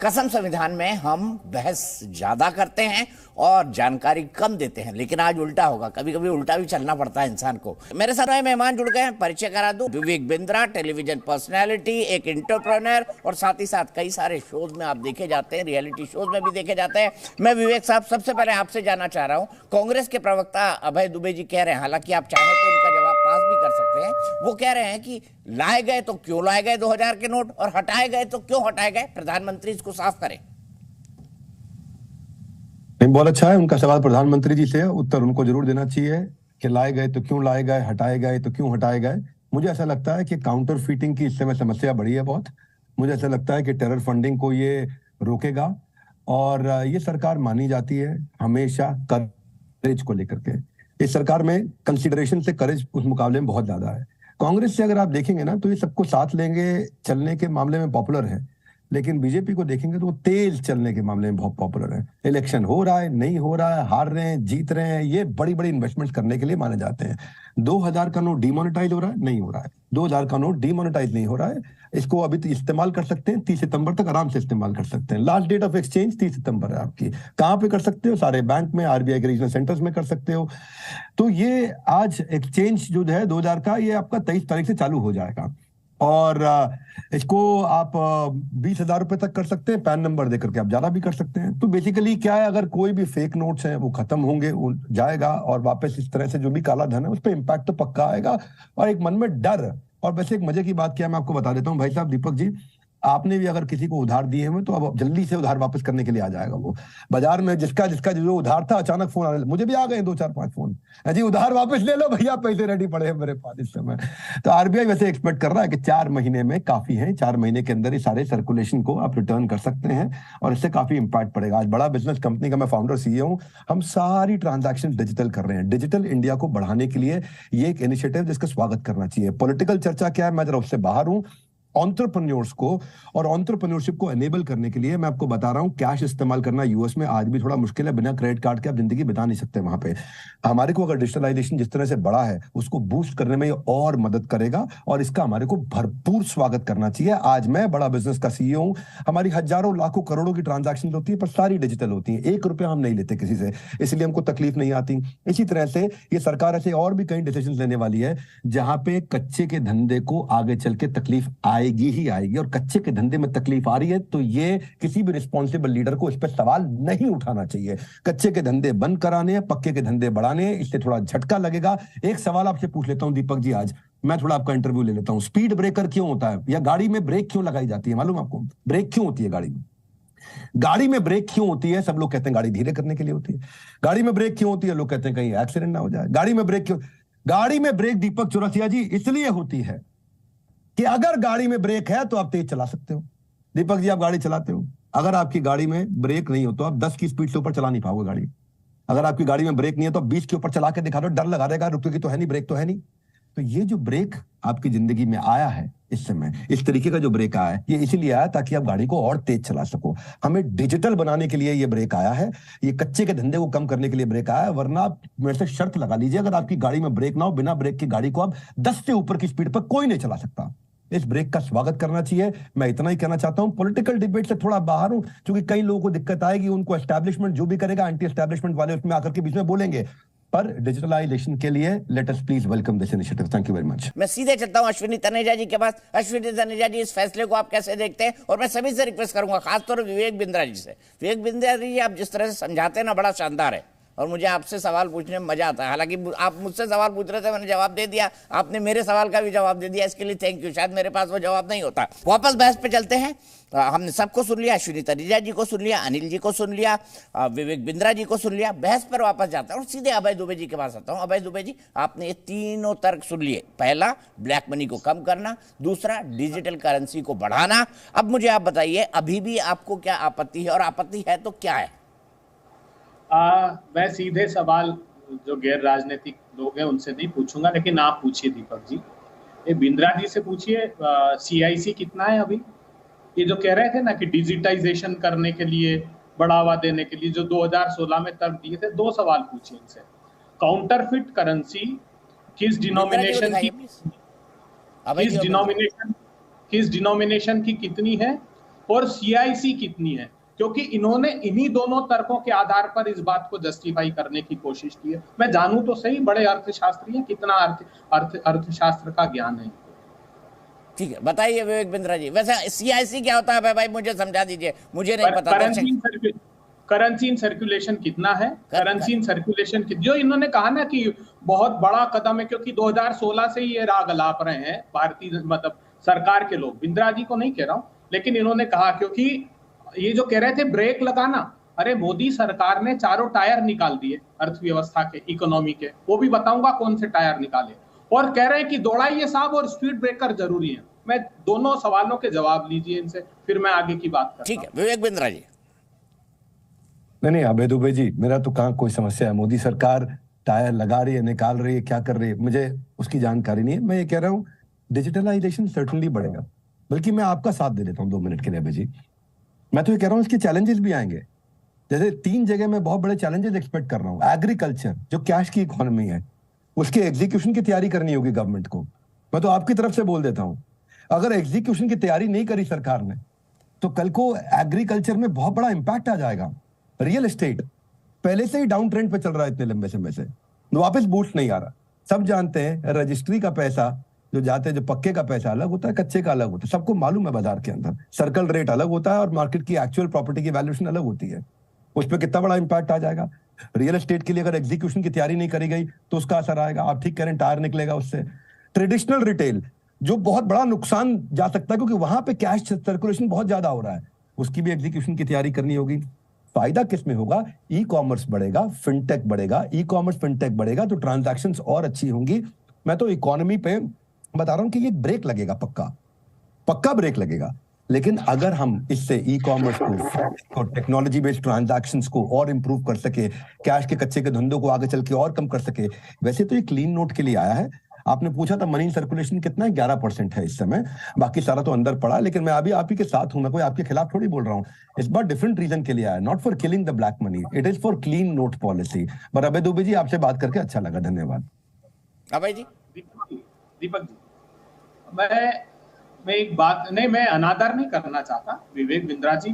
कसम संविधान में हम बहस ज्यादा करते हैं और जानकारी कम देते हैं, लेकिन आज उल्टा होगा। कभी कभी उल्टा भी चलना पड़ता है इंसान को। मेरे साथ नए मेहमान जुड़ गए हैं, परिचय करा दूं। विवेक बिंद्रा, टेलीविजन पर्सनैलिटी, एक एंटरप्रेन्योर और साथ ही साथ कई सारे शोज में आप देखे जाते हैं, रियलिटी शोज में भी देखे जाते हैं। मैं विवेक साहब सबसे पहले आपसे जानना चाह रहा हूं, कांग्रेस के प्रवक्ता अभय दुबे जी कह रहे हैं, हालांकि आप चाहें तो उनका जवाब पास भी कर सकते हैं, वो कह रहे हैं कि लाए गए तो क्यों लाए गए 2000 के नोट और हटाए गए तो क्यों हटाए गए, प्रधानमंत्री इसको साफ करें। नहीं, बहुत अच्छा है उनका सवाल प्रधानमंत्री जी से, उत्तर उनको जरूर देना चाहिए कि लाए गए तो क्यों लाए गए, हटाए गए तो क्यों हटाए गए। मुझे ऐसा लगता है कि काउंटर फीटिंग की इस समय समस्या बढ़ी है बहुत। मुझे ऐसा लगता है कि टेरर फंडिंग को ये रोकेगा और ये सरकार मानी जाती है हमेशा करेज को लेकर के। इस सरकार में कंसिडरेशन से करेज उस मुकाबले में बहुत ज्यादा है। कांग्रेस से अगर आप देखेंगे ना तो ये सबको साथ लेंगे चलने के मामले में पॉपुलर है, लेकिन बीजेपी को देखेंगे तो वो तेज चलने के मामले में बहुत पॉपुलर है। इलेक्शन हो रहा है, नहीं हो रहा है, हार रहे हैं, जीत रहे हैं, ये बड़ी बड़ी इन्वेस्टमेंट करने के लिए माने जाते हैं। 2000 का नोट डिमोनेटाइज हो रहा है, नहीं हो रहा है। 2000 का नोट डिमोनेटाइज नहीं हो रहा है, इसको अभी तो इस्तेमाल कर सकते हैं, 30 सितंबर तक आराम से इस्तेमाल कर सकते हैं। लास्ट डेट ऑफ एक्सचेंज 30 सितंबर है आपकी। कहां पे कर सकते हो? सारे बैंक में, आरबीआई के रीजनल सेंटर्स में कर सकते हो। तो ये आज एक्सचेंज जो है 2000 का, ये आपका 23 तारीख से चालू हो जाएगा और इसको आप 20,000 रुपए तक कर सकते हैं, पैन नंबर देकर के आप ज्यादा भी कर सकते हैं। तो बेसिकली क्या है, अगर कोई भी फेक नोट्स हैं वो खत्म होंगे, जाएगा और वापस इस तरह से जो भी काला धन है उस पर इम्पैक्ट तो पक्का आएगा और एक मन में डर। और वैसे एक मजे की बात क्या मैं आपको बता देता हूँ भाई साहब, दीपक जी, आपने भी अगर किसी को उधार दिए हैं तो अब जल्दी से उधार वापस करने के लिए आ जाएगा। वो बाजार में जिसका जिसका जो उधार था अचानक फोन आने, मुझे भी आ गए 2-4-5 फोन, जी उधार वापस ले लो भैया, पैसे रेडी पड़े हैं मेरे पास इस समय। तो आरबीआई वैसे एक्सपेक्ट कर रहा है कि 4 महीने में काफी है, 4 महीने के अंदर ही सारे सर्कुलेशन को आप रिटर्न कर सकते हैं और इससे काफी इंपैक्ट पड़ेगा। आज बड़ा बिजनेस कंपनी का मैं फाउंडर सीईओ हूं, हम सारी ट्रांजैक्शन डिजिटल कर रहे हैं। डिजिटल इंडिया को बढ़ाने के लिए ये एक इनिशिएटिव जिसका स्वागत करना चाहिए। पॉलिटिकल चर्चा क्या है, मैं जरा उससे बाहर हूं। एंटरप्रेन्योर्स को और एंटरप्रेन्योरशिप को एनेबल करने के लिए मैं आपको बता रहा हूं, कैश इस्तेमाल करना यूएस में आज भी थोड़ा मुश्किल है। बिना क्रेडिट कार्ड के आप जिंदगी बिता नहीं सकते वहां पे। हमारे को अगर डिजिटलाइजेशन जिस तरह से बढ़ा है उसको बूस्ट करने में और मदद करेगा और इसका हमारे को भरपूर स्वागत करना चाहिए। आज मैं बड़ा बिजनेस का सीईओ हूं, हमारी हजारों लाखों करोड़ों की ट्रांजैक्शन होती है पर सारी डिजिटल होती है, 1 रुपया हम नहीं लेते किसी से, इसलिए हमको तकलीफ नहीं आती। इसी तरह से ये सरकार ऐसे और भी कई डिसीजन लेने वाली है जहां पे कच्चे के धंधे को आगे चल के तकलीफ आएगी ही आएगी, और कच्चे के धंधे में तकलीफ आ रही है तो ये किसी भी रिस्पॉन्सिबल लीडर को इस पर सवाल नहीं उठाना चाहिए। कच्चे के धंधे बंद कराने हैं, पक्के के धंधे बढ़ाने हैं, इससे थोड़ा झटका लगेगा। एक सवाल आपसे पूछ लेता हूं दीपक जी, आज मैं थोड़ा आपका इंटरव्यू ले लेता हूं। स्पीड ब्रेकर क्यों होता है, या गाड़ी में ब्रेक क्यों लगाई जाती है? मालूम आपको ब्रेक क्यों होती है गाड़ी में? गाड़ी में ब्रेक क्यों होती है? सब लोग कहते हैं गाड़ी धीरे करने के लिए होती है। गाड़ी में ब्रेक क्यों होती है? लोग कहते हैं कहीं एक्सीडेंट ना हो जाए। गाड़ी में ब्रेक क्यों? गाड़ी में ब्रेक दीपक चौरसिया जी इसलिए होती है कि अगर गाड़ी में ब्रेक है तो आप तेज चला सकते हो। दीपक जी आप गाड़ी चलाते हो, अगर आपकी गाड़ी में ब्रेक नहीं हो तो आप 10 की स्पीड से ऊपर चला नहीं पाओगे गाड़ी। अगर आपकी गाड़ी में ब्रेक नहीं है तो आप 20 के ऊपर चला के दिखा दो, डर लगा देगा, रुकेगी तो है नहीं, ब्रेक तो है नहीं। तो ये जो ब्रेक आपकी जिंदगी में आया है इस समय, इस तरीके का जो ब्रेक आया है, ये इसीलिए आया ताकि आप गाड़ी को और तेज चला सको। हमें डिजिटल बनाने के लिए ये ब्रेक आया है, ये कच्चे के धंधे को कम करने के लिए ब्रेक आया है। वरना आप मेरे से शर्त लगा लीजिए, अगर आपकी गाड़ी में ब्रेक ना हो, बिना ब्रेक की गाड़ी को आप 10 से ऊपर की स्पीड पर कोई नहीं चला सकता। इस ब्रेक का स्वागत करना चाहिए। मैं इतना ही कहना चाहता हूं, पॉलिटिकल डिबेट से थोड़ा बाहर हूं क्योंकि कई लोगों को दिक्कत आएगी, उनको एस्टैब्लिशमेंट जो भी करेगा, एंटी एस्टैब्लिशमेंट वाले उसमें आकर के बीच में बोलेंगे। पर डिजिटलाइजेशन के लिए let us please welcome this initiative. Thank you very much. मैं सीधे चलता हूं अश्विनी तनेजा जी के पास। अश्विनी तनेजा जी, इस फैसले को आप कैसे देखते हैं? और मैं सभी से रिक्वेस्ट करूंगा, खासतौर पर विवेक बिंद्रा जी से। विवेक बिंद्रा जी, आप जिस तरह से समझाते हैं ना, बड़ा शानदार है और मुझे आपसे सवाल पूछने में मजा आता है। हालांकि आप मुझसे सवाल पूछ रहे थे, मैंने जवाब दे दिया, आपने मेरे सवाल का भी जवाब दे दिया, इसके लिए थैंक यू। शायद मेरे पास वो जवाब नहीं होता। वापस बहस पे चलते हैं। हमने सबको सुन लिया, अश्विनी तनेजा जी को सुन लिया, अनिल जी को सुन लिया, विवेक बिंद्रा जी को सुन लिया। बहस पर वापस जाता हूँ और सीधे अभय दुबे जी के पास आता हूँ। अभय दुबे जी, आपने ये तीनों तर्क सुन लिए। पहला, ब्लैक मनी को कम करना, दूसरा, डिजिटल करेंसी को बढ़ाना। अब मुझे आप बताइए, अभी भी आपको क्या आपत्ति है, और आपत्ति है तो क्या है? मैं सीधे सवाल जो गैर राजनीतिक लोग हैं उनसे नहीं पूछूंगा, लेकिन आप पूछिए दीपक जी। ये बिंद्रा जी से पूछिए, सीआईसी कितना है अभी? ये जो कह रहे थे ना कि डिजिटाइजेशन करने के लिए, बढ़ावा देने के लिए जो 2016 में तर्क दिए थे, 2 सवाल पूछिए इनसे। काउंटरफिट करेंसी किस डिनोमिनेशन की कितनी है, और सीआईसी कितनी है, क्योंकि इन्होंने इन्हीं दोनों तर्कों के आधार पर इस बात को जस्टिफाई करने की कोशिश की है। मैं जानूं तो सही, बड़े अर्थशास्त्री हैं, कितना अर्थशास्त्र का ज्ञान है। ठीक है, बताइए विवेक बिंद्रा जी, वैसे सीआईसी क्या होता है भाई, मुझे समझा दीजिए, मुझे नहीं पता। करेंसी इन सर्कुलेशन कितना है, करेंसी इन सर्कुलेशन जो इन्होंने कहा ना कि बहुत बड़ा कदम है, क्योंकि 2016 से ये राग अलाप रहे हैं भारतीय मतलब सरकार के लोग, बिंद्रा जी को नहीं कह रहा हूं, लेकिन इन्होंने कहा, क्योंकि ये जो कह रहे थे ब्रेक लगाना, अरे मोदी सरकार ने चारों टायर निकाल दिए अर्थव्यवस्था के, इकोनॉमी के, वो भी बताऊंगा कौन से टायर निकाले, और कह रहे हैं कि दौड़ाइए साहब और स्पीड ब्रेकर जरूरी है। मैं दोनों सवालों के जवाब लीजिए इनसे, फिर मैं आगे की बात करता हूं। ठीक है विवेक बिंद्रा जी। नहीं अभय दुबे जी, मेरा तो कहाँ कोई समस्या है। मोदी सरकार टायर लगा रही है, निकाल रही है, क्या कर रही है, मुझे उसकी जानकारी नहीं है। मैं ये कह रहा हूँ डिजिटलाइजेशन सर्टनली बढ़ेगा, बल्कि मैं आपका साथ दे देता हूँ 2 मिनट के लिए अभय जी। मैं तो ये कह रहा हूँ इसके चैलेंजेस भी आएंगे। जैसे 3 जगह मैं बहुत बड़े चैलेंजेस एक्सपेक्ट कर रहा हूँ। एग्रीकल्चर जो कैश की इकोनॉमी है, उसके एग्जीक्यूशन की तैयारी करनी होगी गवर्नमेंट को। मैं तो आपकी तरफ से बोल देता हूँ, अगर एग्जीक्यूशन की तैयारी नहीं करी सरकार ने, तो कल को एग्रीकल्चर में बहुत बड़ा इंपैक्ट आ जाएगा। रियल एस्टेट पहले से ही डाउन ट्रेंड पे चल रहा है इतने लंबे समय से, वापस बूस्ट नहीं आ रहा। सब जानते हैं रजिस्ट्री का पैसा जो जाते हैं, जो पक्के का पैसा अलग होता है, कच्चे का अलग होता है, सबको मालूम है। बाजार के अंदर सर्कल रेट अलग होता है और मार्केट की एक्चुअल प्रॉपर्टी की वैल्यूएशन अलग होती है। उस पर कितना बड़ा इंपैक्ट आ जाएगा। रियल एस्टेट के लिए अगर एग्जीक्यूशन की तैयारी नहीं करी गई तो उसका असर आएगा। आप ठीक कह रहे हैं, टायर निकलेगा उससे। ट्रेडिशनल रिटेल जो बहुत बड़ा नुकसान जा सकता है, क्योंकि वहां पे कैश सर्कुलेशन बहुत ज्यादा हो रहा है, उसकी भी एग्जीक्यूशन की तैयारी करनी होगी। फायदा किस में होगा? ई कॉमर्स बढ़ेगा, फिनटेक बढ़ेगा। ई कॉमर्स फिनटेक बढ़ेगा तो ट्रांजैक्शंस और अच्छी होंगी। मैं तो इकोनॉमी पे बता रहा हूं कि ये ब्रेक लगेगा, पक्का ब्रेक लगेगा। लेकिन अगर हम इससे ई कॉमर्स को, टेक्नोलॉजी बेस्ड ट्रांजैक्शंस को और इंप्रूव कर सके, कैश के कच्चे के धंधों को आगे चल के और कम कर सके। वैसे तो ये क्लीन नोट के लिए आया है। आपने पूछा था मनी सर्कुलेशन कितना है, 11% है इस समय, बाकी सारा तो अंदर पड़ा। लेकिन मैं अभी आप ही के साथ हूं, मैं कोई आपके खिलाफ थोड़ी बोल रहा हूं। इस बार डिफरेंट रीजन के लिए आया, not for killing the black money, it is for clean note policy. पर अभय दुबे जी, आपसे बात करके अच्छा लगा, धन्यवाद। अभय जी। दीपक जी, मैं एक बात नहीं, मैं अनादर नहीं करना चाहता। विवेक बिंद्रा जी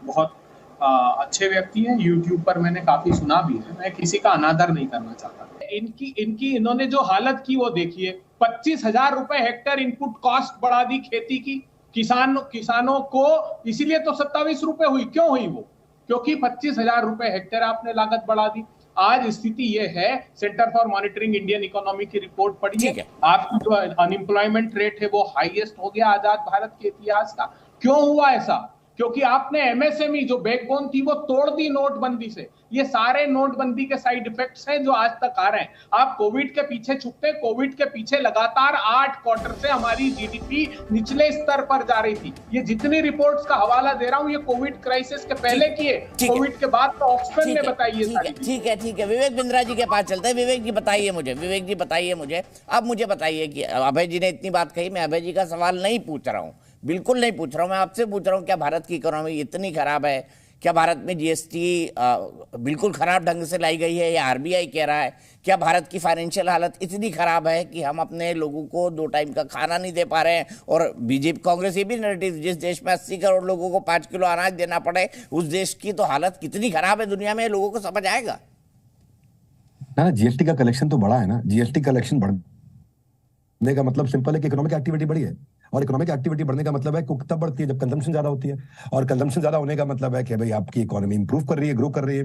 बहुत अच्छे व्यक्ति हैं, यूट्यूब पर मैंने काफी सुना भी है, मैं किसी का अनादर नहीं करना चाहता। इनकी इन्होंने जो हालत की वो देखिए, 25,000 रुपए हेक्टेयर इनपुट कॉस्ट बढ़ा दी खेती की किसानों को, इसीलिए तो 27 रुपए हुई। क्यों हुई वो? क्योंकि 25,000 रुपए हेक्टेयर आपने लागत बढ़ा दी। आज स्थिति ये है, centre for monitoring Indian economy की रिपोर्ट पढ़िए, आपकी जो अनएम्प्लॉयमेंट रेट है वो हाईएस्ट हो गया आजाद भारत के इतिहास का। क्यों हुआ ऐसा? क्योंकि आपने एमएसएमई जो बैकबोन थी वो तोड़ दी नोटबंदी से। ये सारे नोटबंदी के साइड इफेक्ट्स हैं जो आज तक आ रहे हैं। आप कोविड के पीछे छुपते, कोविड के पीछे लगातार 8 क्वार्टर से हमारी जीडीपी निचले स्तर पर जा रही थी। ये जितनी रिपोर्ट्स का हवाला दे रहा हूं, ये कोविड क्राइसिस के पहले की है, कोविड के बाद तो ऑक्सफैम ने बताई है। ठीक है, विवेक बिंद्रा जी के पास चलते हैं। विवेक जी बताइए मुझे, अब मुझे बताइए कि अभय जी ने इतनी बात कही, मैं अभय जी का सवाल नहीं पूछ रहा हूँ, बिल्कुल नहीं पूछ रहा हूं। मैं आपसे पूछ रहा हूं, क्या भारत की इकोनॉमी इतनी खराब है? क्या भारत में जीएसटी बिल्कुल खराब ढंग से लाई गई है, या आरबीआई कह रहा है? क्या भारत की फाइनेंशियल हालत इतनी खराब है कि हम अपने लोगों को 2 टाइम का खाना नहीं दे पा रहे हैं? और बीजेपी कांग्रेस ये भी नैरेटिव, जिस देश में 80 करोड़ लोगों को 5 किलो अनाज देना पड़े, उस देश की तो हालत कितनी खराब है दुनिया में, लोगों को समझ आएगा ना। जीएसटी का कलेक्शन तो बड़ा है ना। जीएसटी कलेक्शन बढ़ने का मतलब सिंपल है कि इकोनॉमिक एक्टिविटी बढ़ी है, और इकोनॉमिक एक्टिविटी बढ़ने का मतलब है कि तब बढ़ती है जब कंजम्पशन ज्यादा होती है, और कंजम्पशन ज्यादा होने का मतलब है कि भाई आपकी इकोनॉमी इंप्रूव कर रही है, ग्रो कर रही है।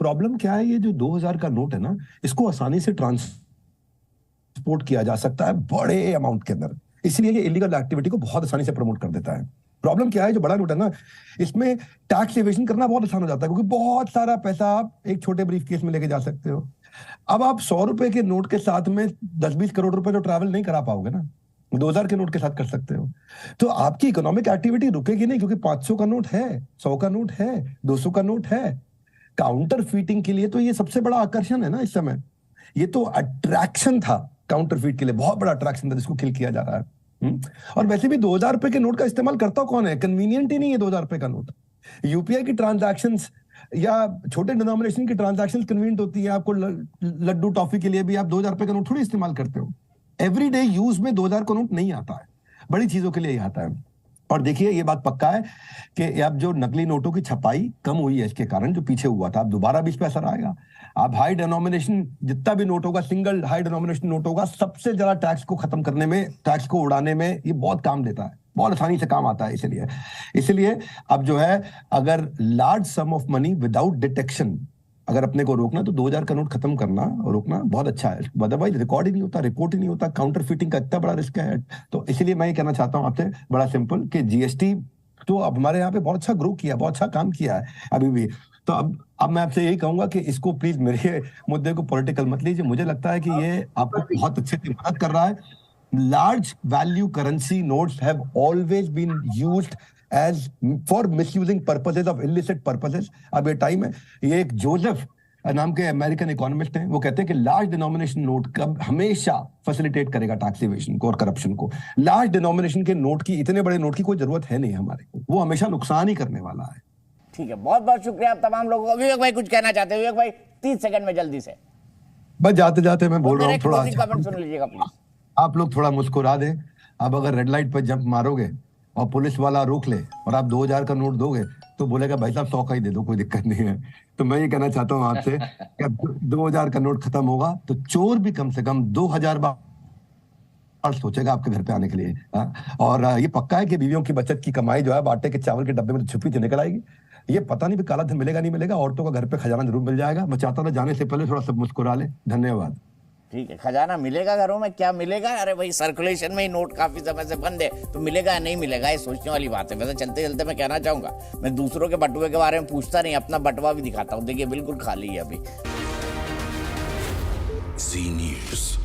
प्रॉब्लम क्या है, ये जो 2000 का नोट है ना, इसको आसानी से ट्रांसपोर्ट किया जा सकता है बड़े अमाउंट के अंदर, इसलिए ये इलीगल एक्टिविटी को बहुत आसानी से प्रमोट कर देता है। प्रॉब्लम क्या है, जो बड़ा नोट है ना, इसमें टैक्स एवेजन करना बहुत आसान हो जाता है, क्योंकि बहुत सारा पैसा आप एक छोटे ब्रीफ केस में लेके जा सकते हो। अब आप 100 रुपए के नोट के साथ में 10-20 करोड़ रुपए तो ट्रैवल नहीं करा पाओगे ना, 2000 के नोट के साथ कर सकते हो। तो आपकी इकोनॉमिक एक्टिविटी रुकेगी नहीं, क्योंकि 500 का नोट है, 100 का नोट है, 200 का नोट है। काउंटर फीटिंग के लिए तो ये सबसे बड़ा आकर्षण है ना इस समय। ये तो अट्रैक्शन था काउंटर फीट के लिए, बहुत बड़ा अट्रैक्शन था जिसको किल किया जा रहा है। और वैसे भी 2000 रुपए के नोट का इस्तेमाल करता कौन है? कन्वीनियंट ही नहीं है 2000 रुपए का नोट। यूपीआई की ट्रांजैक्शंस या छोटे डिनोमिनेशन की ट्रांजैक्शंस कन्वीनियंट होती है। आपको लड्डू टॉफी के लिए भी आप 2000 रुपए का नोट थोड़ी इस्तेमाल करते हो। एवरीडे यूज में 2000 का नोट नहीं आता है, बड़ी चीजों के लिए ही आता है। और देखिए ये बात पक्का है कि अब जो नकली नोटों की छपाई कम हुई है इसके कारण, जो पीछे हुआ था, अब दोबारा भी इस पे असर आएगा। अब हाई डिनोमिनेशन जितना भी नोट होगा, सिंगल हाई डिनोमिनेशन नोट होगा, सबसे ज्यादा टैक्स को खत्म करने में, टैक्स को उड़ाने में ये बहुत काम देता है, बहुत आसानी से काम आता है। इसलिए अब जो है, अगर large some of money without detection अगर अपने को रोकना, तो 2000 का नोट खत्म करना और रोकना बहुत अच्छा है। अदरवाइज रिकॉर्ड ही नहीं होता, रिपोर्ट ही नहीं होता, काउंटर फीटिंग का इतना बड़ा रिस्क है। तो इसीलिए मैं ये कहना चाहता हूं आपसे, बड़ा सिंपल, कि जीएसटी तो अब हमारे यहाँ पे बहुत अच्छा ग्रो किया, बहुत अच्छा काम किया है अभी भी। तो अब मैं आपसे यही कहूंगा कि इसको प्लीज मेरे मुद्दे को पॉलिटिकल मत लीजिए। मुझे लगता है कि ये आपको बहुत अच्छे से मदद कर रहा है। Large value currency notes have always been used as for misusing purposes of illicit purposes. अब ये टाइम है, ये एक जोसेफ नाम के अमेरिकन इकोनॉमिस्ट हैं, वो कहते हैं कि लार्ज डिनोमिनेशन नोट कब हमेशा फैसिलिटेट करेगा टैक्स इवेशन को और करप्शन को। लार्ज डिनोमिनेशन के नोट की, इतने बड़े नोट की कोई जरूरत है नहीं हमारे को, वो हमेशा नुकसान ही करने वाला है। ठीक है, बहुत बहुत शुक्रिया आप तमाम लोगों को। विवेक भाई कुछ कहना चाहते हैं? विवेक भाई 30 सेकंड में जल्दी से। बस जाते जाते मैं बोल रहा हूँ, थोड़ा कमेंट सुन लीजिएगा प्लीज। आप लोग थोड़ा मुस्कुरा दें। अब अगर रेड लाइट पर जंप मारोगे और पुलिस वाला रोक ले और आप 2000 का नोट दोगे, तो बोलेगा भाई साहब 100 का ही दे दो, कोई दिक्कत नहीं है। तो मैं ये कहना चाहता हूँ आपसे कि अब 2000 का नोट खत्म होगा तो चोर भी कम से कम 2000 बार सोचेगा आपके घर पे आने के लिए। और ये पक्का है कि बीवियों की बचत की कमाई जो है, आटे के चावल के डब्बे में छुपी थी निकल आएगी। ये पता नहीं भी काला धन मिलेगा नहीं मिलेगा, औरतों का घर पे खजाना जरूर मिल जाएगा। मैं चाहता था जाने से पहले थोड़ा सब मुस्कुरा ले। धन्यवाद। ठीक है, खजाना मिलेगा घरों में? क्या मिलेगा? अरे भाई सर्कुलेशन में ही नोट काफी समय से बंद है, तो मिलेगा या नहीं मिलेगा, ये सोचने वाली बात है। वैसे चलते चलते मैं कहना चाहूंगा, मैं दूसरों के बटुए के बारे में पूछता नहीं, अपना बटुआ भी दिखाता हूँ। देखिए बिल्कुल खाली है अभी। Zee News.